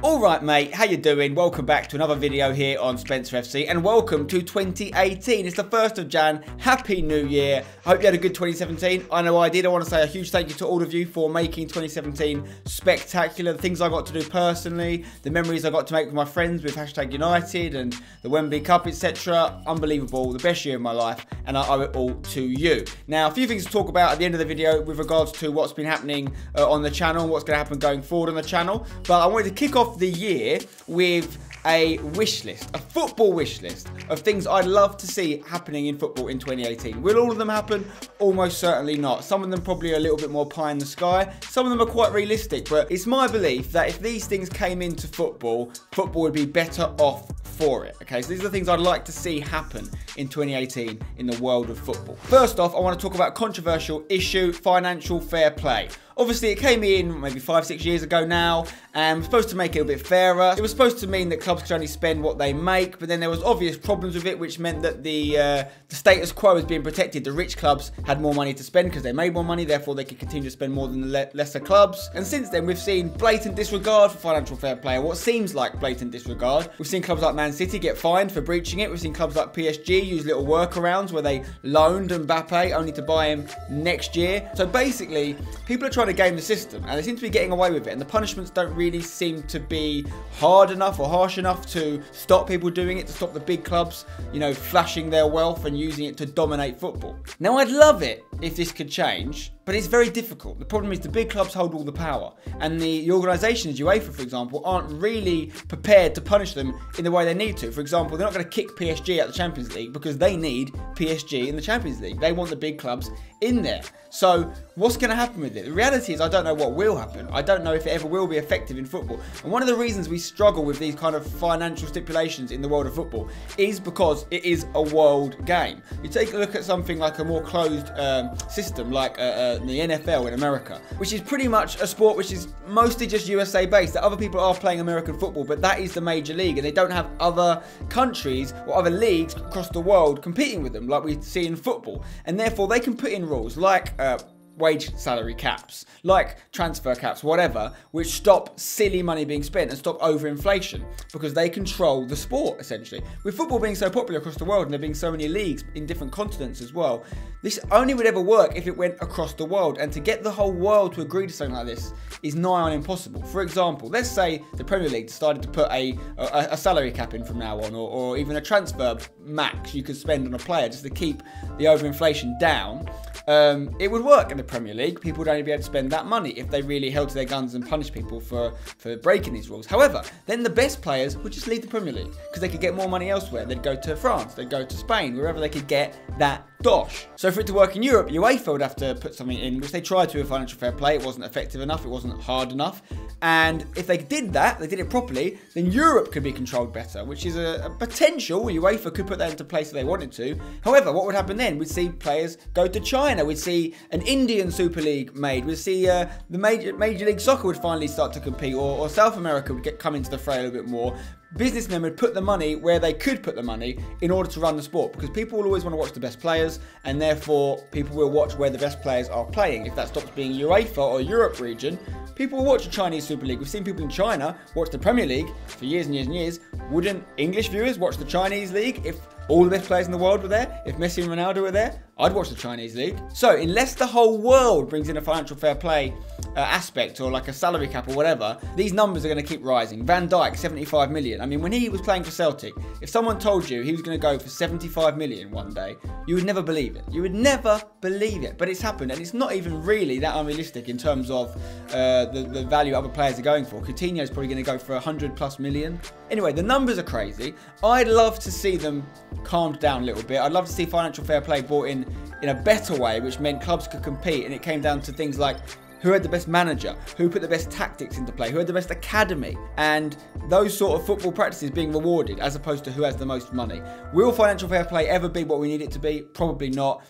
Alright mate, how you doing? Welcome back to another video here on Spencer FC and welcome to 2018. It's the 1st of Jan. Happy New Year. I hope you had a good 2017. I know I did. I want to say a huge thank you to all of you for making 2017 spectacular. The things I got to do personally, the memories I got to make with my friends with #United and the Wembley Cup, etc. Unbelievable. The best year of my life and I owe it all to you. Now, a few things to talk about at the end of the video with regards to what's been happening on the channel and what's going to happen going forward on the channel. But I wanted to kick off the year with a wish list, a football wish list of things I'd love to see happening in football in 2018. Will all of them happen? Almost certainly not. Some of them probably a little bit more pie in the sky. Some of them are quite realistic, but it's my belief that if these things came into football, football would be better off for it. Okay, so these are the things I'd like to see happen in 2018 in the world of football. First off, I want to talk about a controversial issue, financial fair play. Obviously, it came in maybe 5-6 years ago now, and was supposed to make it a bit fairer. It was supposed to mean that clubs could only spend what they make, but then there was obvious problems with it, which meant that the status quo was being protected. The rich clubs had more money to spend because they made more money, therefore they could continue to spend more than the lesser clubs. And since then, we've seen blatant disregard for financial fair play, or what seems like blatant disregard. We've seen clubs like Man City get fined for breaching it. We've seen clubs like PSG use little workarounds where they loaned Mbappe only to buy him next year. So basically, people are trying to game the system and they seem to be getting away with it, and the punishments don't really seem to be hard enough or harsh enough to stop people doing it, to stop the big clubs, you know, flashing their wealth and using it to dominate football. Now, I'd love it if this could change, but it's very difficult. The problem is the big clubs hold all the power, and the organisations, UEFA for example, aren't really prepared to punish them in the way they need to. For example, they're not going to kick PSG out of the Champions League because they need PSG in the Champions League. They want the big clubs in there. So what's going to happen with it? The reality is I don't know what will happen. I don't know if it ever will be effective in football. And one of the reasons we struggle with these kind of financial stipulations in the world of football is because it is a world game. You take a look at something like a more closed system like the NFL in America, which is pretty much a sport which is mostly just USA based. That other people are playing American football, but that is the major league, and they don't have other countries or other leagues across the world competing with them like we see in football. And therefore they can put in rules like wage salary caps, like transfer caps, whatever, which stop silly money being spent and stop overinflation because they control the sport, essentially. With football being so popular across the world and there being so many leagues in different continents as well, this only would ever work if it went across the world, and to get the whole world to agree to something like this is nigh on impossible. For example, let's say the Premier League decided to put a salary cap in from now on, or even a transfer max you could spend on a player just to keep the overinflation down. It would work in the Premier League. People would only be able to spend that money if they really held to their guns and punished people for breaking these rules. However, then the best players would just leave the Premier League because they could get more money elsewhere. They'd go to France, they'd go to Spain, wherever they could get that dosh. So for it to work in Europe, UEFA would have to put something in, which they tried to with financial fair play. It wasn't effective enough, it wasn't hard enough. And if they did that, they did it properly, then Europe could be controlled better, which is a potential. UEFA could put that into place if they wanted to. However, what would happen then? We'd see players go to China, we'd see an Indian Super League made, we'd see the Major League Soccer would finally start to compete, or South America would come into the fray a little bit more. Businessmen would put the money where they could put the money in order to run the sport, because people will always want to watch the best players, and therefore people will watch where the best players are playing. If that stops being UEFA or Europe region, people will watch the Chinese Super League. We've seen people in China watch the Premier League for years and years and years. Wouldn't English viewers watch the Chinese League if all the best players in the world were there? If Messi and Ronaldo were there? I'd watch the Chinese League. So unless the whole world brings in a financial fair play aspect, or like a salary cap or whatever, these numbers are going to keep rising. Van Dijk, 75 million. I mean, when he was playing for Celtic, if someone told you he was going to go for 75 million one day, you would never believe it. You would never believe it. But it's happened, and it's not even really that unrealistic in terms of the value other players are going for. Coutinho's probably going to go for 100+ million. Anyway, the numbers are crazy. I'd love to see them calmed down a little bit. I'd love to see financial fair play brought in a better way, which meant clubs could compete, and it came down to things like who had the best manager, who put the best tactics into play, who had the best academy, and those sort of football practices being rewarded as opposed to who has the most money. Will financial fair play ever be what we need it to be? Probably not.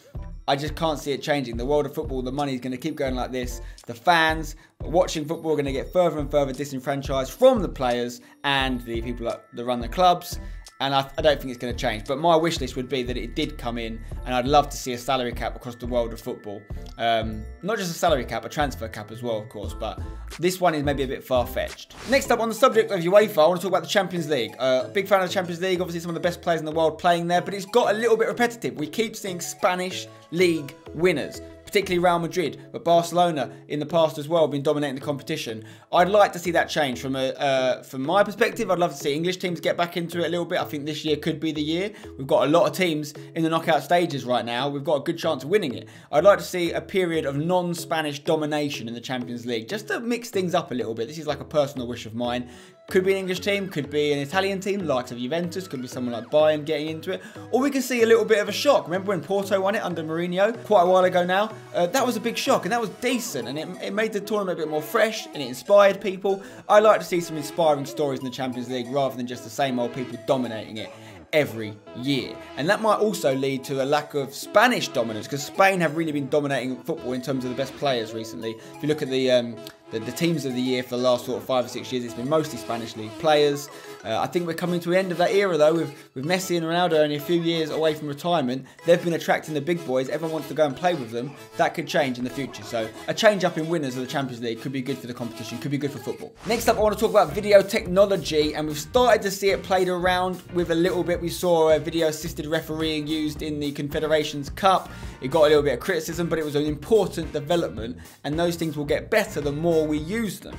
I just can't see it changing. The world of football, the money is going to keep going like this. The fans watching football are going to get further and further disenfranchised from the players and the people that run the clubs. And I don't think it's going to change. But my wish list would be that it did come in, and I'd love to see a salary cap across the world of football. Not just a salary cap, a transfer cap as well, of course. But this one is maybe a bit far-fetched. Next up, on the subject of UEFA, I want to talk about the Champions League. Big fan of the Champions League. Obviously, some of the best players in the world playing there. But it's got a little bit repetitive. We keep seeing Spanish league winners, particularly Real Madrid, but Barcelona in the past as well have been dominating the competition. I'd like to see that change from my perspective. I'd love to see English teams get back into it a little bit. I think this year could be the year. We've got a lot of teams in the knockout stages right now. We've got a good chance of winning it. I'd like to see a period of non-Spanish domination in the Champions League, just to mix things up a little bit. This is like a personal wish of mine. Could be an English team, could be an Italian team, the likes of Juventus, could be someone like Bayern getting into it. Or we can see a little bit of a shock. Remember when Porto won it under Mourinho quite a while ago now? That was a big shock, and that was decent, and it made the tournament a bit more fresh, and it inspired people. I like to see some inspiring stories in the Champions League rather than just the same old people dominating it every year. And that might also lead to a lack of Spanish dominance, because Spain have really been dominating football in terms of the best players recently. If you look at the teams of the year for the last sort of 5 or 6 years, it's been mostly Spanish league players. I think we're coming to the end of that era though, with Messi and Ronaldo only a few years away from retirement. They've been attracting the big boys. Everyone wants to go and play with them. That could change in the future. So a change up in winners of the Champions League could be good for the competition, could be good for football. Next up, I want to talk about video technology, and we've started to see it played around with a little bit. We saw a video assisted refereeing used in the Confederations Cup. It got a little bit of criticism, but it was an important development, and those things will get better the more we use them.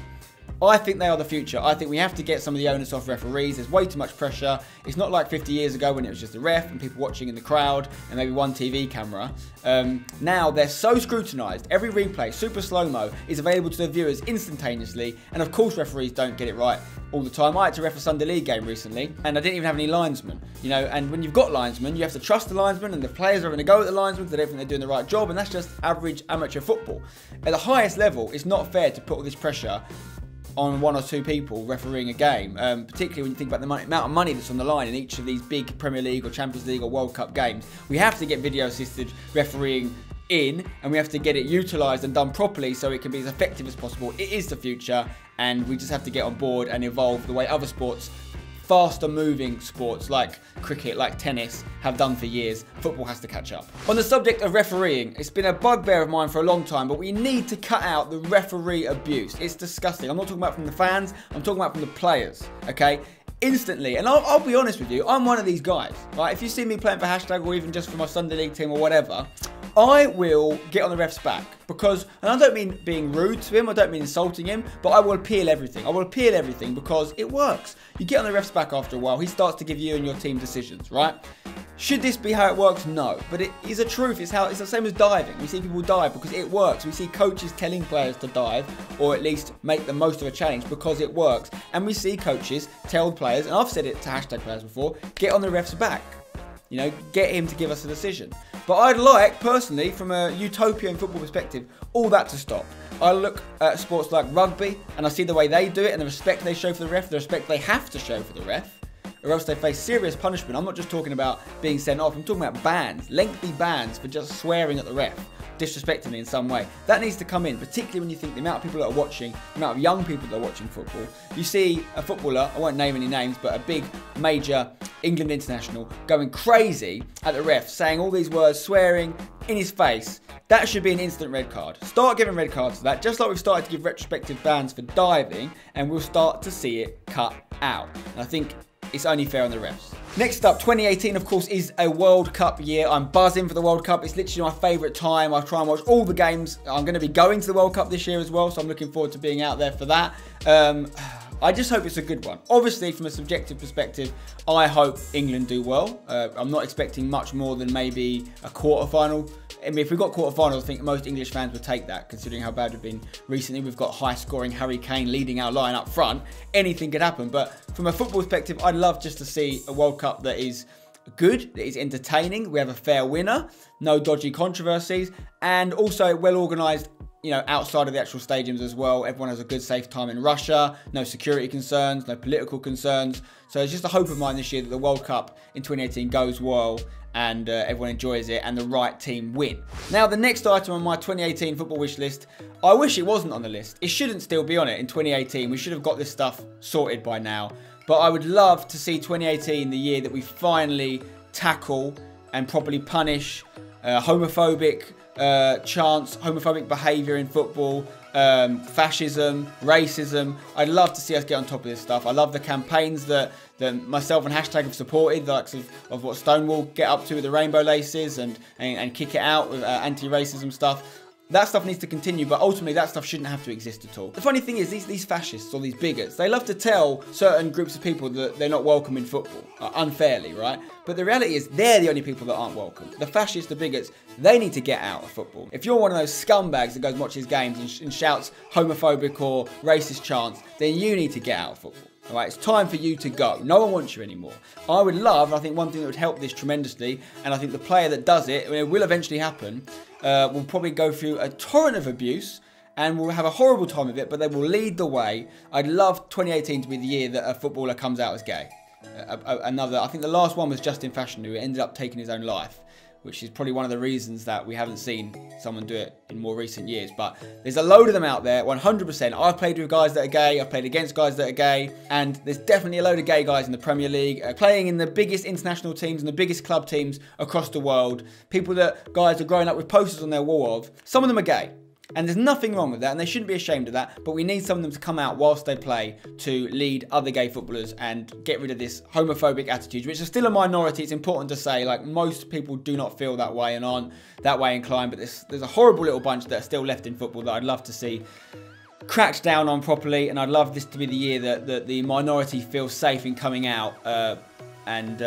I think they are the future. I think we have to get some of the onus off referees. There's way too much pressure. It's not like 50 years ago when it was just a ref and people watching in the crowd and maybe one TV camera. Now they're so scrutinised. Every replay, super slow-mo, is available to the viewers instantaneously. And of course referees don't get it right all the time. I had to ref a Sunday League game recently and I didn't even have any linesmen. You know, and when you've got linesmen, you have to trust the linesmen, and the players are going to go at the linesmen because they don't think they're doing the right job, and that's just average amateur football. At the highest level, it's not fair to put all this pressure on 1 or 2 people refereeing a game, particularly when you think about the amount of money that's on the line in each of these big Premier League or Champions League or World Cup games. We have to get video assisted refereeing in, and we have to get it utilised and done properly so it can be as effective as possible. It is the future, and we just have to get on board and evolve the way other sports, faster moving sports like cricket, like tennis, have done for years. Football has to catch up. On the subject of refereeing, it's been a bugbear of mine for a long time, but we need to cut out the referee abuse. It's disgusting. I'm not talking about from the fans, I'm talking about from the players, okay? Instantly, and I'll be honest with you, I'm one of these guys, right? If you see me playing for Hashtag or even just for my Sunday League team or whatever, I will get on the ref's back because, and I don't mean being rude to him, I don't mean insulting him, but I will appeal everything. I will appeal everything because it works. You get on the ref's back after a while, he starts to give you and your team decisions, right? Should this be how it works? No. But it is a truth. It's the same as diving. We see people dive because it works. We see coaches telling players to dive, or at least make the most of a challenge because it works. And we see coaches tell players, and I've said it to Hashtag players before, get on the ref's back. You know, get him to give us a decision. But I'd like, personally, from a utopian football perspective, all that to stop. I look at sports like rugby, and I see the way they do it, and the respect they show for the ref, the respect they have to show for the ref, or else they face serious punishment. I'm not just talking about being sent off, I'm talking about bans, lengthy bans for just swearing at the ref, disrespecting me in some way. That needs to come in, particularly when you think the amount of people that are watching, the amount of young people that are watching football. You see a footballer, I won't name any names, but a big, major England international going crazy at the ref, saying all these words, swearing in his face. That should be an instant red card. Start giving red cards for that, just like we've started to give retrospective bans for diving, and we'll start to see it cut out. And I think it's only fair on the refs. Next up, 2018, of course, is a World Cup year. I'm buzzing for the World Cup. It's literally my favourite time. I try and watch all the games. I'm going to be going to the World Cup this year as well, so I'm looking forward to being out there for that. I just hope it's a good one. Obviously, from a subjective perspective, I hope England do well. I'm not expecting much more than maybe a quarter-final. I mean, if we got quarter-finals, I think most English fans would take that, considering how bad we've been recently. We've got high-scoring Harry Kane leading our line up front. Anything could happen. But from a football perspective, I'd love just to see a World Cup that is good, that is entertaining. We have a fair winner, no dodgy controversies, and also well-organised, you know, outside of the actual stadiums as well. Everyone has a good, safe time in Russia. No security concerns, no political concerns. So it's just a hope of mine this year that the World Cup in 2018 goes well and everyone enjoys it and the right team win. Now, the next item on my 2018 football wish list, I wish it wasn't on the list. It shouldn't still be on it in 2018. We should have got this stuff sorted by now. But I would love to see 2018 the year that we finally tackle and properly punish homophobic chants, homophobic behaviour in football, fascism, racism. I'd love to see us get on top of this stuff. I love the campaigns that myself and Hashtag have supported, the likes of what Stonewall get up to with the rainbow laces and Kick It Out with anti-racism stuff. That stuff needs to continue, but ultimately that stuff shouldn't have to exist at all. The funny thing is, these fascists or these bigots, they love to tell certain groups of people that they're not welcome in football, unfairly, right? But the reality is, they're the only people that aren't welcome. The fascists, the bigots, they need to get out of football. If you're one of those scumbags that goes and watches games and shouts homophobic or racist chants, then you need to get out of football. All right, it's time for you to go. No one wants you anymore. I would love, I think one thing that would help this tremendously, and I think the player that does it, it will eventually happen, will probably go through a torrent of abuse and will have a horrible time of it, but they will lead the way. I'd love 2018 to be the year that a footballer comes out as gay. I think the last one was Justin Fashanu, who ended up taking his own life, which is probably one of the reasons that we haven't seen someone do it in more recent years. But there's a load of them out there, 100%. I've played with guys that are gay, I've played against guys that are gay, and there's definitely a load of gay guys in the Premier League, playing in the biggest international teams and the biggest club teams across the world. People that guys are growing up with posters on their wall of. Some of them are gay. And there's nothing wrong with that, and they shouldn't be ashamed of that, but we need some of them to come out whilst they play to lead other gay footballers and get rid of this homophobic attitude, which is still a minority. It's important to say, like, most people do not feel that way and aren't that way inclined, but there's a horrible little bunch that are still left in football that I'd love to see cracked down on properly, and I'd love this to be the year that the minority feels safe in coming out and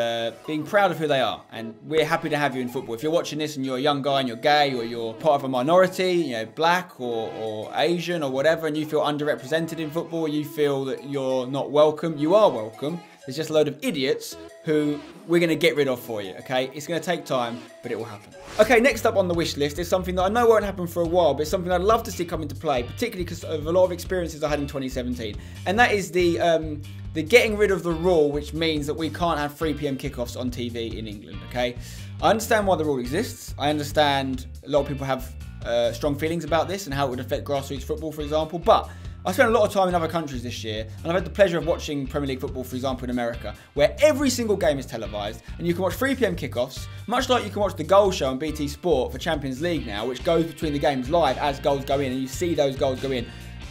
being proud of who they are. And we're happy to have you in football. If you're watching this and you're a young guy and you're gay, or you're part of a minority, you know, black or Asian or whatever, and you feel underrepresented in football, or you feel that you're not welcome, you are welcome. There's just a load of idiots who we're going to get rid of for you, okay? It's going to take time, but it will happen. Okay, next up on the wish list is something that I know won't happen for a while, but it's something I'd love to see come into play, particularly because of a lot of experiences I had in 2017. And that is the getting rid of the rule, which means that we can't have 3 PM kickoffs on TV in England, okay? I understand why the rule exists. I understand a lot of people have strong feelings about this and how it would affect grassroots football, for example, but I spent a lot of time in other countries this year, and I've had the pleasure of watching Premier League football, for example, in America, where every single game is televised, and you can watch 3 PM kickoffs, much like you can watch the goal show on BT Sport for Champions League now, which goes between the games live as goals go in, and you see those goals go in.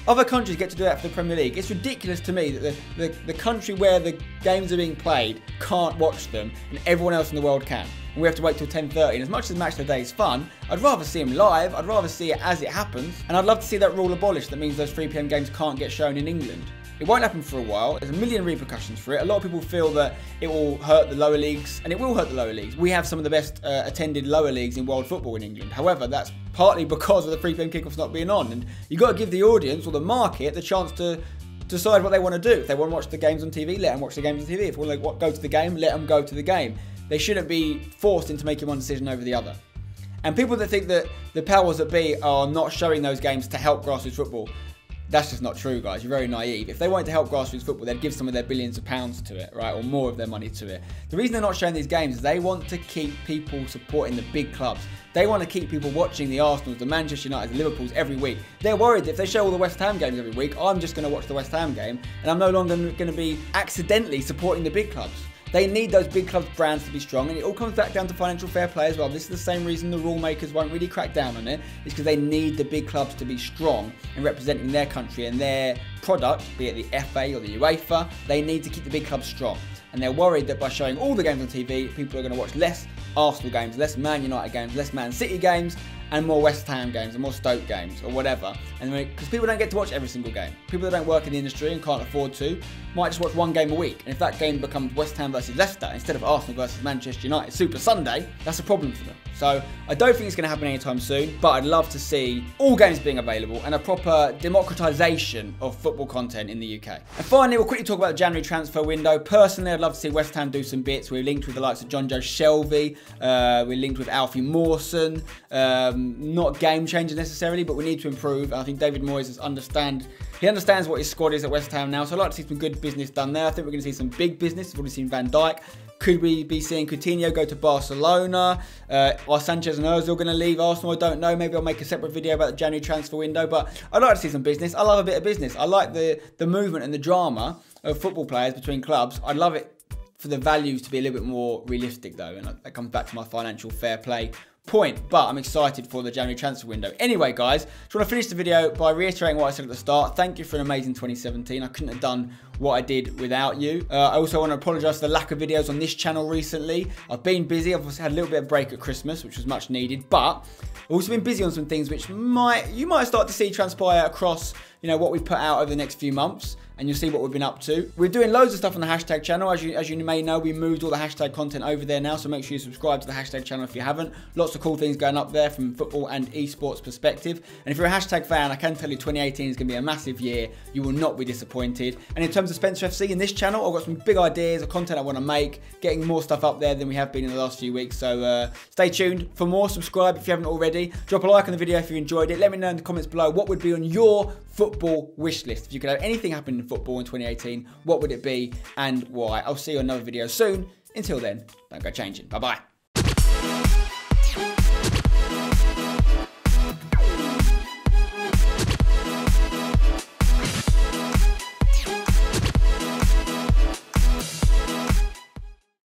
Other countries get to do that for the Premier League. It's ridiculous to me that the country where the games are being played can't watch them, and everyone else in the world can. And we have to wait till 10:30. And as much as Match of the Day is fun, I'd rather see them live. I'd rather see it as it happens. And I'd love to see that rule abolished. That means those 3 PM games can't get shown in England. It won't happen for a while. There's a million repercussions for it. A lot of people feel that it will hurt the lower leagues, and it will hurt the lower leagues. We have some of the best attended lower leagues in world football in England. However, that's partly because of the 3 PM kickoffs not being on. And you've got to give the audience or the market the chance to decide what they want to do. If they want to watch the games on TV, let them watch the games on TV. If they want to go to the game, let them go to the game. They shouldn't be forced into making one decision over the other. And people that think that the powers that be are not showing those games to help grassroots football, that's just not true, guys. You're very naive. If they wanted to help grassroots football, they'd give some of their billions of pounds to it, right? Or more of their money to it. The reason they're not showing these games is they want to keep people supporting the big clubs. They want to keep people watching the Arsenals, the Manchester United, the Liverpools every week. They're worried that if they show all the West Ham games every week, I'm just going to watch the West Ham game, and I'm no longer going to be accidentally supporting the big clubs. They need those big clubs' brands to be strong, and it all comes back down to financial fair play as well. This is the same reason the rule makers won't really crack down on it, is because they need the big clubs to be strong in representing their country and their product, be it the FA or the UEFA. They need to keep the big clubs strong. And they're worried that by showing all the games on TV, people are going to watch less Arsenal games, less Man United games, less Man City games, and more West Ham games and more Stoke games or whatever. And because people don't get to watch every single game. People that don't work in the industry and can't afford to might just watch one game a week. And if that game becomes West Ham versus Leicester instead of Arsenal versus Manchester United Super Sunday, that's a problem for them. So I don't think it's going to happen anytime soon, but I'd love to see all games being available and a proper democratisation of football content in the UK. And finally, we'll quickly talk about the January transfer window. Personally, I'd love to see West Ham do some bits. We're linked with the likes of John Joe Shelby. We're linked with Alfie Mawson. Not game changer necessarily, but we need to improve. I think David Moyes understands what his squad is at West Ham now. So I'd like to see some good business done there. I think we're going to see some big business. We've already seen Van Dijk. Could we be seeing Coutinho go to Barcelona? Are Sanchez and Ozil going to leave Arsenal? I don't know. Maybe I'll make a separate video about the January transfer window. But I'd like to see some business. I love a bit of business. I like the movement and the drama of football players between clubs. I'd love it for the values to be a little bit more realistic though. And that comes back to my financial fair play point, but I'm excited for the January transfer window. Anyway, guys, just want to finish the video by reiterating what I said at the start. Thank you for an amazing 2017. I couldn't have done what I did without you. I also want to apologise for the lack of videos on this channel recently. I've been busy. I've had a little bit of break at Christmas, which was much needed, but I've also been busy on some things which you might start to see transpire across, what we put out over the next few months. And you'll see what we've been up to. We're doing loads of stuff on the hashtag channel. As you may know, we moved all the hashtag content over there now, so make sure you subscribe to the hashtag channel if you haven't. Lots of cool things going up there from football and esports perspective. And if you're a hashtag fan, I can tell you 2018 is going to be a massive year. You will not be disappointed. And in terms of Spencer FC in this channel, I've got some big ideas of content I want to make, getting more stuff up there than we have been in the last few weeks. So stay tuned for more. Subscribe if you haven't already. Drop a like on the video if you enjoyed it. Let me know in the comments below what would be on your football wish list. If you could have anything happen in football in 2018, what would it be and why? I'll see you on another video soon. Until then, don't go changing. Bye-bye.